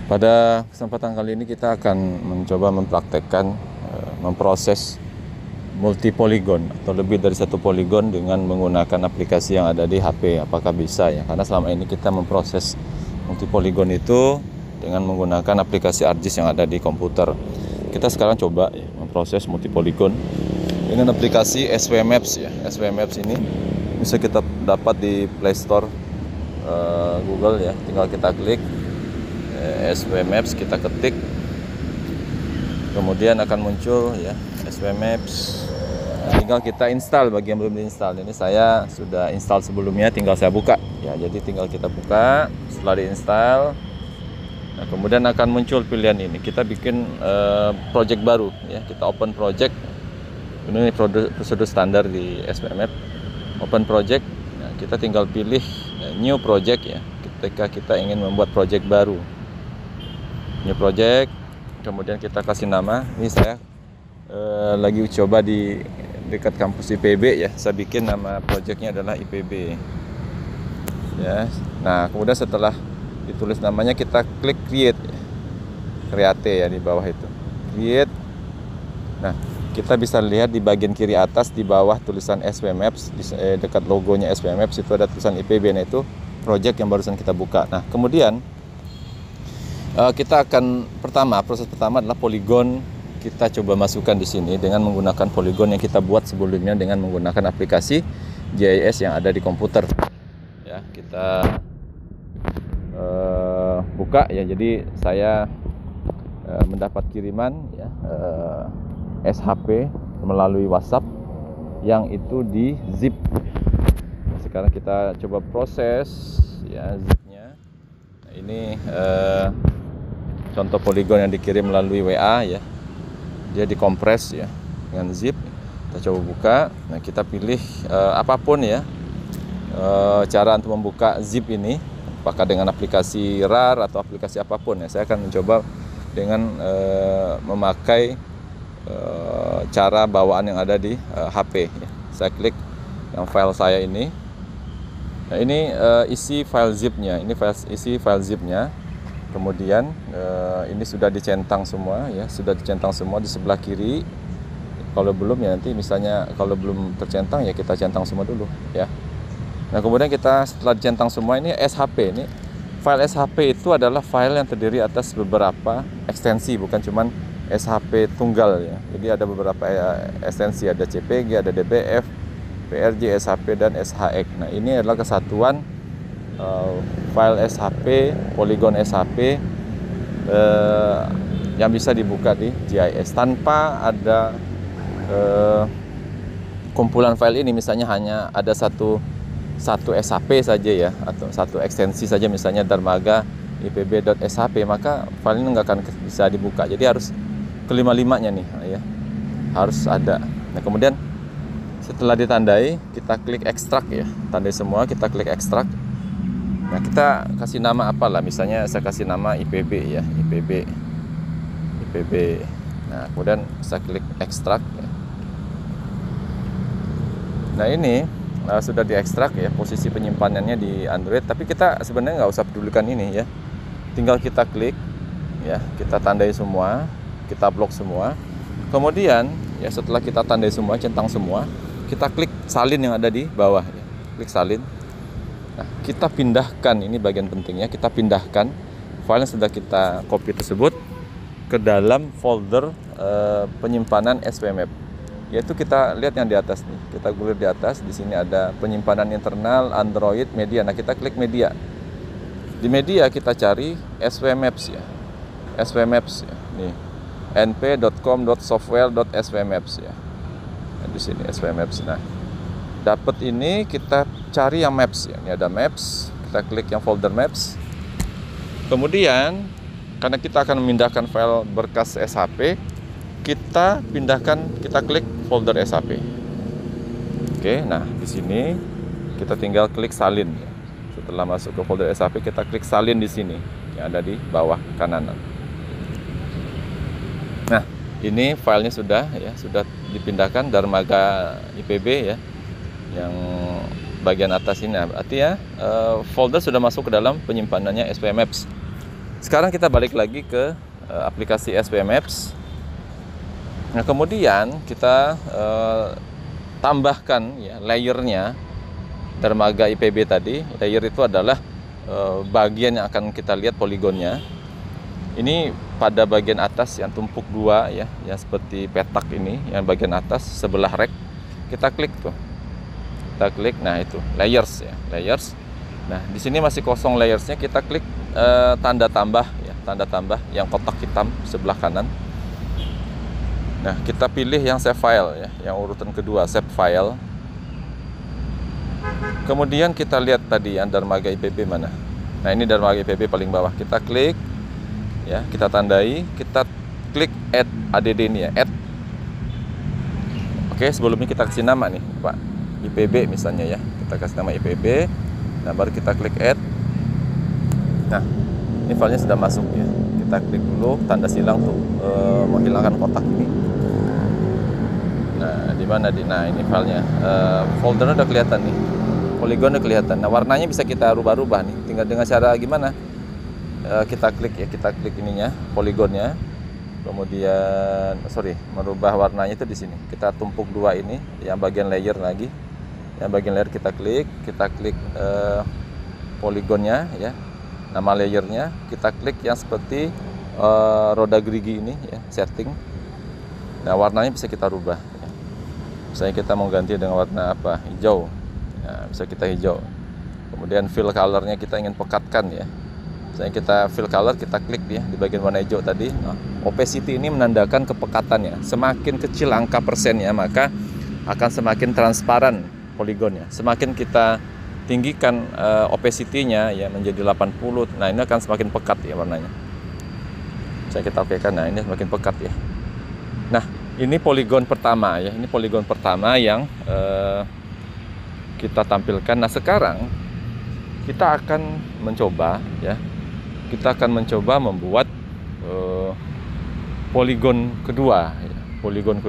Pada kesempatan kali ini kita akan mencoba mempraktekkan memproses multi-poligon atau lebih dari satu poligon dengan menggunakan aplikasi yang ada di HP. Apakah bisa ya? Karena selama ini kita memproses multi-poligon itu dengan menggunakan aplikasi ArcGIS yang ada di komputer. Kita sekarang coba ya, memproses multi-poligon dengan aplikasi SW Maps ya. SW Maps ini bisa kita dapat di Play Store Google ya. Tinggal kita klik SW Maps, kita ketik, kemudian akan muncul ya SW Maps. Tinggal kita install bagi yang belum diinstal. Ini saya sudah install sebelumnya, tinggal saya buka ya. Jadi tinggal kita buka, setelah diinstal, nah kemudian akan muncul pilihan ini. Kita bikin project baru ya. Kita open project. Ini prosedur standar di SW Maps. Open project. Nah, kita tinggal pilih new project ya. Ketika kita ingin membuat project baru. New project, kemudian kita kasih nama. Ini saya lagi coba di dekat kampus IPB ya. Saya bikin nama projectnya adalah IPB ya. Nah kemudian setelah ditulis namanya, kita klik create ya, di bawah itu create. Nah kita bisa lihat di bagian kiri atas di bawah tulisan SW Maps, dekat logonya SW Maps itu ada tulisan IPB. Nah itu project yang barusan kita buka. Nah kemudian kita akan proses pertama adalah poligon. Kita coba masukkan di sini dengan menggunakan poligon yang kita buat sebelumnya dengan menggunakan aplikasi GIS yang ada di komputer. Ya, kita buka ya. Jadi saya mendapat kiriman ya SHP melalui WhatsApp yang itu di zip. Sekarang kita coba proses ya zipnya. Nah, ini contoh poligon yang dikirim melalui WA ya. Dia dikompres ya dengan zip. Kita coba buka. Nah, kita pilih apapun ya cara untuk membuka zip ini, apakah dengan aplikasi RAR atau aplikasi apapun ya. Saya akan mencoba dengan memakai cara bawaan yang ada di HP ya. Saya klik yang file saya ini. Nah, ini isi file zipnya. Ini isi file zipnya. Kemudian ini sudah dicentang semua ya, sudah dicentang semua di sebelah kiri. Kalau belum ya nanti misalnya kalau belum tercentang ya kita centang semua dulu ya. Nah kemudian kita setelah dicentang semua, ini SHP. Ini file SHP itu adalah file yang terdiri atas beberapa ekstensi, bukan cuman SHP tunggal ya. Jadi ada beberapa ekstensi, ada CPG, ada DBF, PRJ, SHP dan SHX. Nah ini adalah kesatuan file SHP, poligon SHP yang bisa dibuka di GIS tanpa ada kumpulan file ini. Misalnya hanya ada satu SHP saja ya, atau satu ekstensi saja, misalnya Darmaga ipb.shp, maka file ini nggak akan bisa dibuka. Jadi harus kelima-limanya nih ya, harus ada. Nah kemudian setelah ditandai, kita klik ekstrak ya, tandai semua, kita klik ekstrak. Nah kita kasih nama apalah, misalnya saya kasih nama IPB ya, IPB. Nah kemudian saya klik ekstrak ya. Nah ini sudah diekstrak ya, posisi penyimpanannya di Android, tapi kita sebenarnya nggak usah pedulikan ini ya. Tinggal kita klik ya, kita tandai semua, kita blok semua. Kemudian ya setelah kita tandai semua, centang semua, kita klik salin yang ada di bawah ya. Klik salin. Nah, kita pindahkan, ini bagian pentingnya, kita pindahkan file yang sudah kita copy tersebut ke dalam folder penyimpanan SW Map. Yaitu kita lihat yang di atas nih. Kita gulir di atas, di sini ada penyimpanan internal, Android, media. Nah, kita klik media. Di media kita cari SW Maps ya. SW Maps ya. Nih. np.com.software.swmaps ya. Nah, di sini SW Maps. Nah, dapat ini, kita cari yang maps ya. Ini ada maps, kita klik yang folder maps. Kemudian karena kita akan memindahkan file berkas SHP, kita klik folder SHP. Oke, nah di sini kita tinggal klik salin ya. Setelah masuk ke folder SHP, kita klik salin di sini yang ada di bawah kanan. Nah, ini filenya sudah dipindahkan Darmaga IPB ya. Yang bagian atas ini, artinya folder sudah masuk ke dalam penyimpanannya SW Maps. Sekarang kita balik lagi ke aplikasi SW Maps. Nah, kemudian kita tambahkan ya layernya dermaga IPB tadi. Layer itu adalah bagian yang akan kita lihat poligonnya. Ini pada bagian atas yang tumpuk dua ya, yang seperti petak ini, yang bagian atas sebelah rek. Kita klik tuh. Kita klik, nah itu layers ya, layers. Nah, di sini masih kosong layersnya, kita klik tanda tambah ya, tanda tambah yang kotak hitam sebelah kanan. Nah, kita pilih yang save file ya, yang urutan kedua, save file. Kemudian kita lihat tadi yang dermaga IPB mana. Nah, ini dermaga IPB paling bawah. Kita klik ya, kita tandai, kita klik add ini ya, add. Oke, sebelumnya kita kasih nama nih, Pak. IPB misalnya ya. Kita kasih nama IPB. Nah, baru kita klik add. Nah, ini filenya sudah masuk ya. Kita klik dulu tanda silang untuk menghilangkan kotak ini. Nah, di mana nah ini filenya. Foldernya udah kelihatan nih. Poligonnya kelihatan. Nah, warnanya bisa kita rubah-rubah nih. Tinggal dengan cara gimana? Kita klik ya, kita klik ininya, poligonnya. Kemudian merubah warnanya itu di sini. Kita tumpuk dua ini, yang bagian layer lagi. Yang bagian layer kita klik poligonnya ya. Nama layernya, kita klik yang seperti roda gerigi ini ya, setting. Nah, warnanya bisa kita rubah ya. Misalnya kita mau ganti dengan warna apa? Hijau. Nah, bisa kita hijau. Kemudian fill colornya kita ingin pekatkan ya. Misalnya kita fill color, kita klik ya di bagian warna hijau tadi. Nah, opacity ini menandakan kepekatannya. Semakin kecil angka persennya, maka akan semakin transparan poligonnya. Semakin kita tinggikan opacity-nya ya menjadi 80. Nah, ini akan semakin pekat ya warnanya. Saya kita okekan. Nah, ini semakin pekat ya. Nah, ini poligon pertama ya. Ini poligon pertama yang kita tampilkan. Nah, sekarang kita akan mencoba ya. Kita akan mencoba membuat poligon kedua ya. Poligon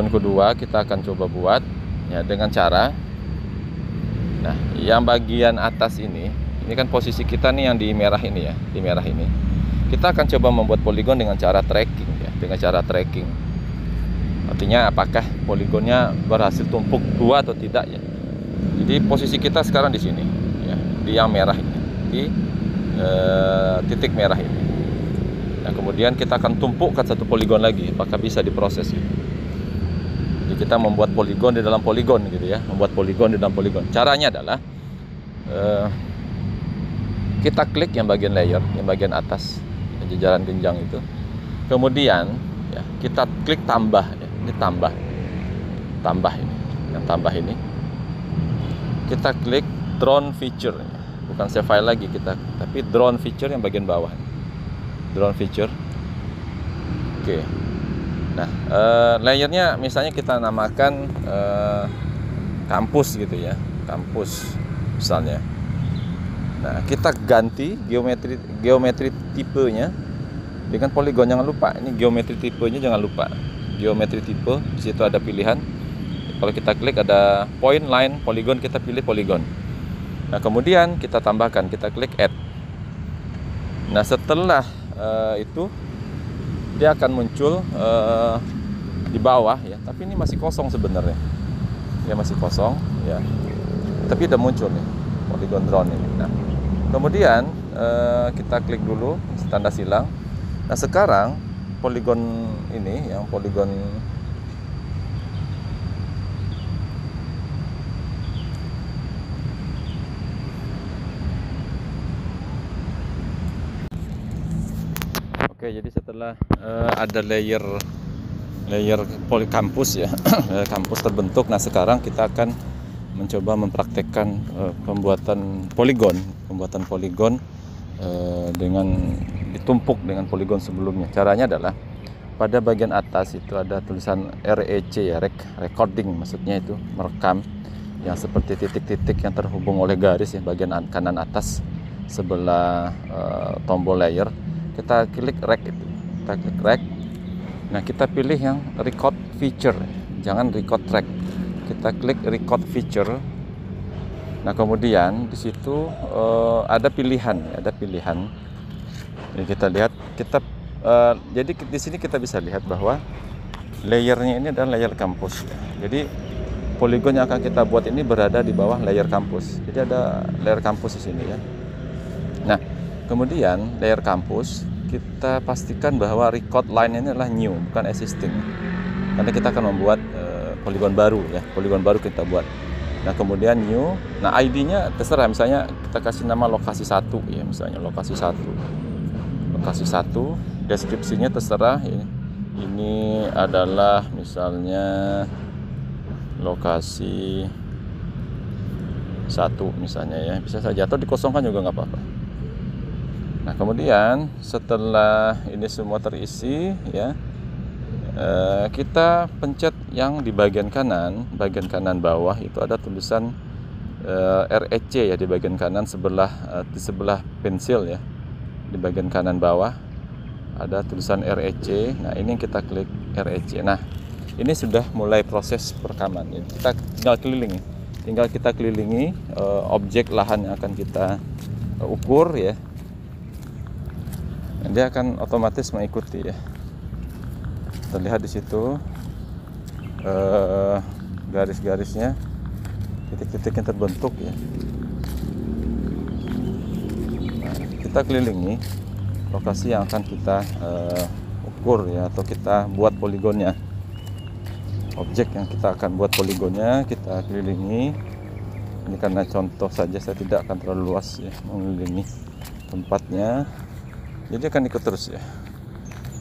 kedua kita akan coba buat ya dengan cara, nah yang bagian atas ini kan posisi kita nih yang di merah ini ya, di merah ini. Kita akan coba membuat poligon dengan cara tracking ya, dengan cara tracking. Artinya apakah poligonnya berhasil tumpuk dua atau tidak ya. Jadi posisi kita sekarang di sini ya, di yang merah ini, di titik merah ini. Nah, kemudian kita akan tumpukkan satu poligon lagi, apakah bisa diproses ya. Jadi kita membuat poligon di dalam poligon gitu ya, membuat poligon di dalam poligon. Caranya adalah kita klik yang bagian layer, yang bagian atas, yang jajaran genjang itu. Kemudian ya, kita klik tambah ya. Ini tambah ini, yang tambah ini. Kita klik drone feature, bukan save file lagi kita, tapi drone feature yang bagian bawah. Drone feature. Oke. Nah, layernya misalnya kita namakan kampus gitu ya, kampus misalnya. Nah, kita ganti geometri tipenya dengan poligon. Jangan lupa, ini geometri tipenya jangan lupa. Geometri tipe, di situ ada pilihan. Kalau kita klik ada point, line, poligon, kita pilih poligon. Nah, kemudian kita tambahkan, kita klik add. Nah, setelah itu dia akan muncul di bawah ya, tapi ini masih kosong sebenarnya. Dia masih kosong ya. Tapi udah muncul nih poligon drone ini. Nah, kemudian kita klik dulu tanda silang. Nah, sekarang poligon ini yang poligon Oke, jadi setelah ada layer kampus ya, kampus terbentuk. Nah, sekarang kita akan mencoba mempraktekkan pembuatan poligon dengan ditumpuk dengan poligon sebelumnya. Caranya adalah pada bagian atas itu ada tulisan REC ya, recording, maksudnya itu merekam, yang seperti titik-titik yang terhubung oleh garis ya, bagian kanan atas sebelah tombol layer. Kita klik rec itu, kita klik rec. Nah, kita pilih yang record feature, jangan record track. Kita klik record feature. Nah, kemudian di situ ada pilihan. Jadi kita lihat, jadi di sini kita bisa lihat bahwa layernya ini adalah layer kampus. Jadi poligon yang akan kita buat ini berada di bawah layer kampus. Jadi ada layer kampus di sini ya. Nah, kemudian layer kampus kita pastikan bahwa record line ini adalah new, bukan existing. Karena kita akan membuat poligon baru ya, poligon baru kita buat. Nah, kemudian new. Nah, ID-nya terserah, misalnya kita kasih nama lokasi 1 ya, misalnya lokasi 1. Lokasi 1, deskripsinya terserah ya. Ini adalah misalnya lokasi 1 misalnya ya, bisa saja, atau dikosongkan juga nggak apa-apa. Nah, kemudian setelah ini semua terisi ya, kita pencet yang di bagian kanan bawah itu ada tulisan REC ya, di bagian kanan di sebelah pensil ya, di bagian kanan bawah ada tulisan REC. Nah, ini kita klik REC. Nah, ini sudah mulai proses perekaman ya. Kita tinggal kita kelilingi objek lahan yang akan kita ukur ya. Dia akan otomatis mengikuti ya. Terlihat di situ garis-garisnya, titik-titik yang terbentuk ya. Nah, kita kelilingi lokasi yang akan kita ukur ya, atau kita buat poligonnya. Objek yang kita akan buat poligonnya kita kelilingi. Ini karena contoh saja, saya tidak akan terlalu luas ya mengelilingi tempatnya. Jadi akan ikut terus ya,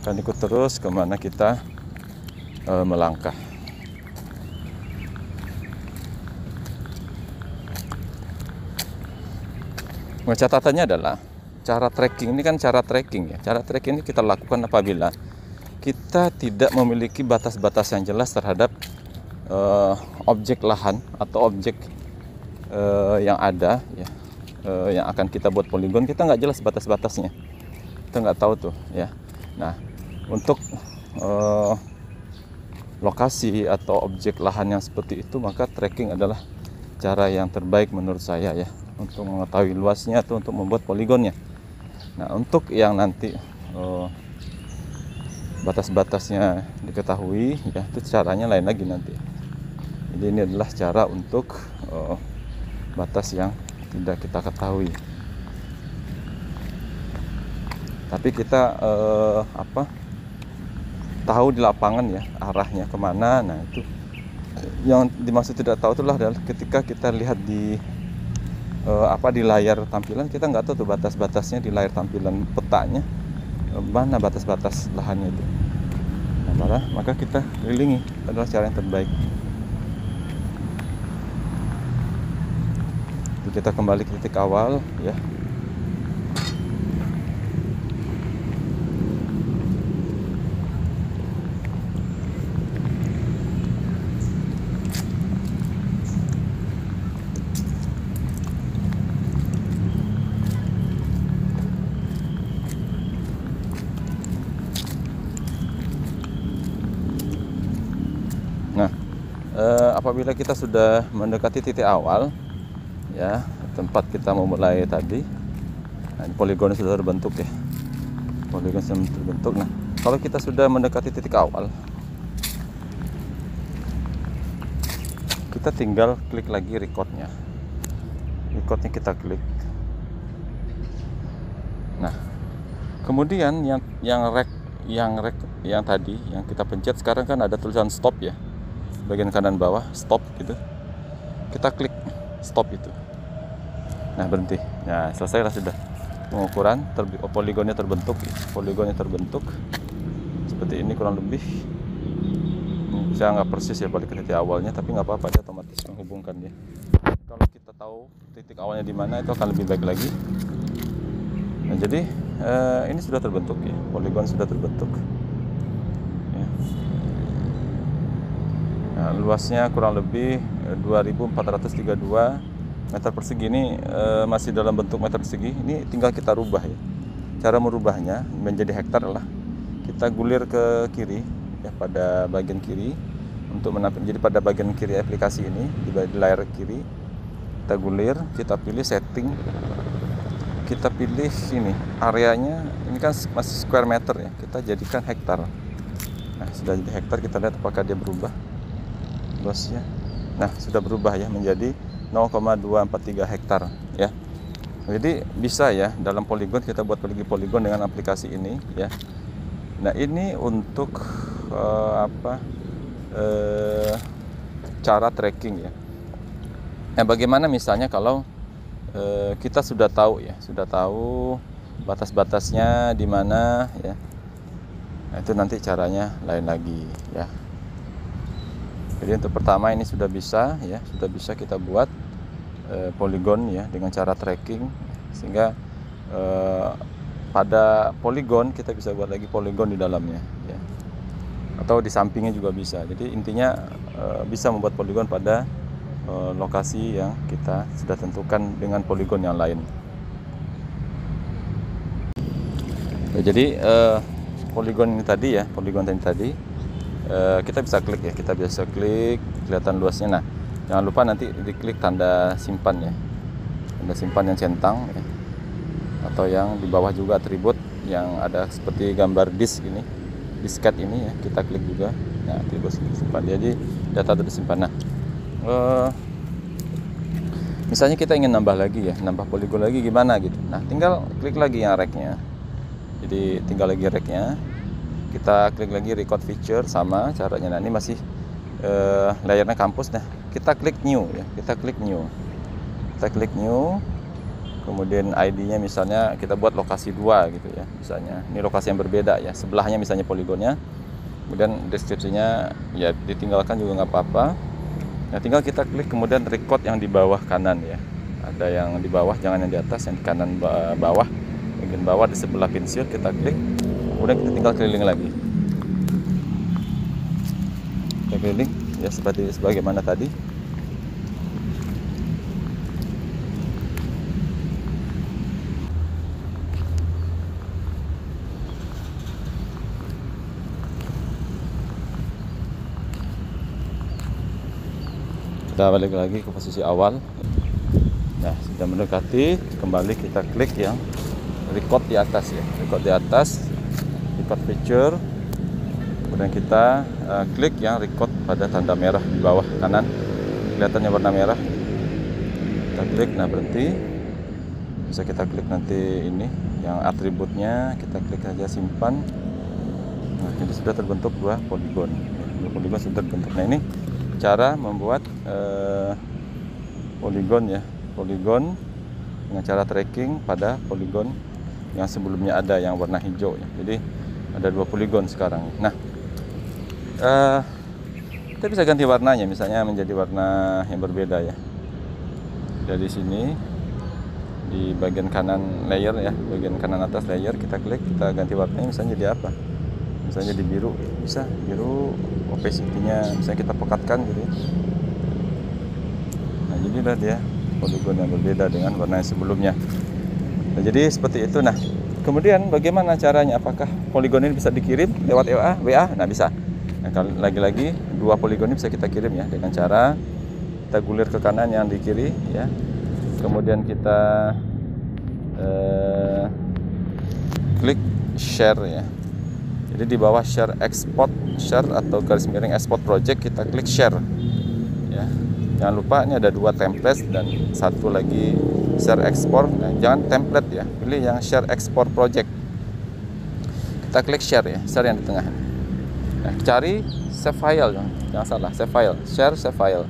akan ikut terus kemana kita melangkah. Nah, catatannya adalah cara tracking ini kan cara tracking ya. Cara tracking ini kita lakukan apabila kita tidak memiliki batas-batas yang jelas terhadap objek lahan atau objek yang ada ya, yang akan kita buat poligon. Kita nggak jelas batas-batasnya, kita nggak tahu tuh ya. Nah, untuk lokasi atau objek lahan yang seperti itu, maka tracking adalah cara yang terbaik menurut saya ya, untuk mengetahui luasnya atau untuk membuat poligonnya. Nah, untuk yang nanti batas-batasnya diketahui ya, itu caranya lain lagi nanti. Jadi ini adalah cara untuk batas yang tidak kita ketahui. Tapi kita tahu di lapangan ya arahnya kemana. Nah, itu yang dimaksud tidak tahu itulah adalah ketika kita lihat di di layar tampilan, kita nggak tahu tuh batas-batasnya di layar tampilan petanya mana batas-batas lahannya itu. Nah, maka kita kelilingi, adalah cara yang terbaik. Jadi kita kembali ke titik awal ya. Apabila kita sudah mendekati titik awal ya, tempat kita memulai tadi, nah, poligon sudah terbentuk ya, poligon sudah terbentuk. Nah, kalau kita sudah mendekati titik awal, kita tinggal klik lagi recordnya kita klik. Nah, kemudian yang tadi yang kita pencet, sekarang kan ada tulisan stop ya, bagian kanan bawah stop gitu, kita klik stop itu. Nah, berhenti. Nah, selesailah sudah pengukuran, poligonnya terbentuk seperti ini kurang lebih. Saya nggak persis ya balik ke titik awalnya, tapi nggak apa-apa, dia otomatis menghubungkan dia. Kalau kita tahu titik awalnya di mana, itu akan lebih baik lagi. Nah, jadi ini sudah terbentuk ya, poligon sudah terbentuk ya. Nah, luasnya kurang lebih 2432 meter persegi. Ini masih dalam bentuk meter persegi. Ini tinggal kita rubah ya. Cara merubahnya menjadi hektar adalah kita gulir ke kiri ya, pada bagian kiri untuk menampilkan. Jadi pada bagian kiri aplikasi ini, di layar kiri kita gulir, kita pilih setting, kita pilih ini areanya, ini kan masih square meter ya, kita jadikan hektar. Nah sudah jadi hektar, kita lihat apakah dia berubah luasnya. Nah sudah berubah ya menjadi 0,243 hektar ya. Jadi bisa ya dalam poligon, kita buat poligon dengan aplikasi ini ya. Nah ini untuk cara tracking ya. Nah bagaimana misalnya kalau kita sudah tahu ya, sudah tahu batas-batasnya di mana ya. Nah, itu nanti caranya lain lagi ya. Jadi untuk pertama ini sudah bisa ya, sudah bisa kita buat poligon ya dengan cara tracking, sehingga pada poligon kita bisa buat lagi poligon di dalamnya ya. Atau di sampingnya juga bisa. Jadi intinya bisa membuat poligon pada lokasi yang kita sudah tentukan dengan poligon yang lain. Jadi poligon ini tadi ya, poligon tadi kita bisa klik ya, kita bisa klik, kelihatan luasnya. Nah jangan lupa nanti diklik tanda simpan ya, tanda simpan yang centang ya. Atau yang di bawah juga atribut yang ada seperti gambar disk ini, disket ini ya, kita klik juga. Nah atribut simpan, jadi data itu disimpan. Nah misalnya kita ingin nambah lagi ya, nambah poligon lagi gimana gitu. Nah tinggal klik lagi yang rack-nya. Jadi tinggal lagi rack-nya, kita klik lagi record feature, sama caranya. Nah ini masih layarnya kampus. Nah kita klik new ya, kita klik new, kemudian ID-nya misalnya kita buat lokasi 2 gitu ya, misalnya ini lokasi yang berbeda ya, sebelahnya misalnya poligonnya. Kemudian deskripsinya ya ditinggalkan juga nggak apa-apa. Nah tinggal kita klik kemudian record yang di bawah kanan ya, ada yang di bawah, jangan yang di atas, yang di kanan bawah, bagian bawah di sebelah pensil kita klik, kemudian kita tinggal keliling lagi, kita keliling ya seperti sebagaimana tadi. Kita balik lagi ke posisi awal. Nah sudah mendekati, kembali kita klik yang record di atas ya, record di atas, record feature. Kemudian kita klik yang record pada tanda merah di bawah kanan, kelihatannya warna merah. Kita klik, nah berhenti. Bisa kita klik nanti ini yang atributnya, kita klik saja simpan. Nah ini sudah terbentuk 2 poligon. 2 poligon sudah terbentuk. Nah ini cara membuat poligon ya, poligon dengan cara tracking pada poligon yang sebelumnya ada yang warna hijau ya. Jadi ada 2 poligon sekarang. Nah kita bisa ganti warnanya, misalnya menjadi warna yang berbeda ya. Dari sini di bagian kanan layer ya, bagian kanan atas layer, kita klik, kita ganti warnanya, misalnya jadi apa, misalnya di biru, bisa biru, opacity-nya misalnya kita pekatkan gitu. Nah jadilah dia poligon yang berbeda dengan warna yang sebelumnya. Nah jadi seperti itu. Nah kemudian bagaimana caranya, apakah poligon ini bisa dikirim lewat WA? Nah bisa. Nah lagi-lagi 2 poligon ini bisa kita kirim ya, dengan cara kita gulir ke kanan yang di kiri ya, kemudian kita klik share ya. Jadi di bawah share export, share atau garis miring export project, kita klik share ya. Jangan lupa ini ada 2 template dan 1 lagi share export. Nah, jangan template ya, pilih yang share export project. Kita klik share ya, share yang di tengah. Nah, cari save file, jangan salah, save file, share save file.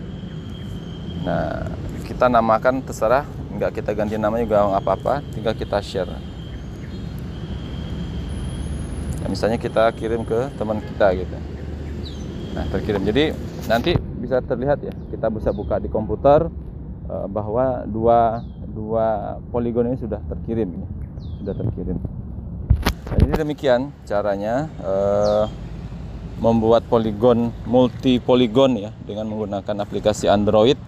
Nah kita namakan terserah, nggak kita ganti namanya juga nggak apa-apa, tinggal kita share. Nah, misalnya kita kirim ke teman kita gitu. Nah terkirim, jadi nanti bisa terlihat ya, kita bisa buka di komputer bahwa dua poligon ini sudah terkirim ya. Sudah terkirim. Nah, jadi demikian caranya membuat poligon, multi poligon ya, dengan menggunakan aplikasi Android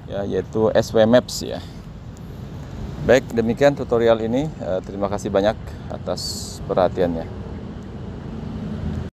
ya, yaitu SW Maps ya. Baik, demikian tutorial ini. Terima kasih banyak atas perhatiannya.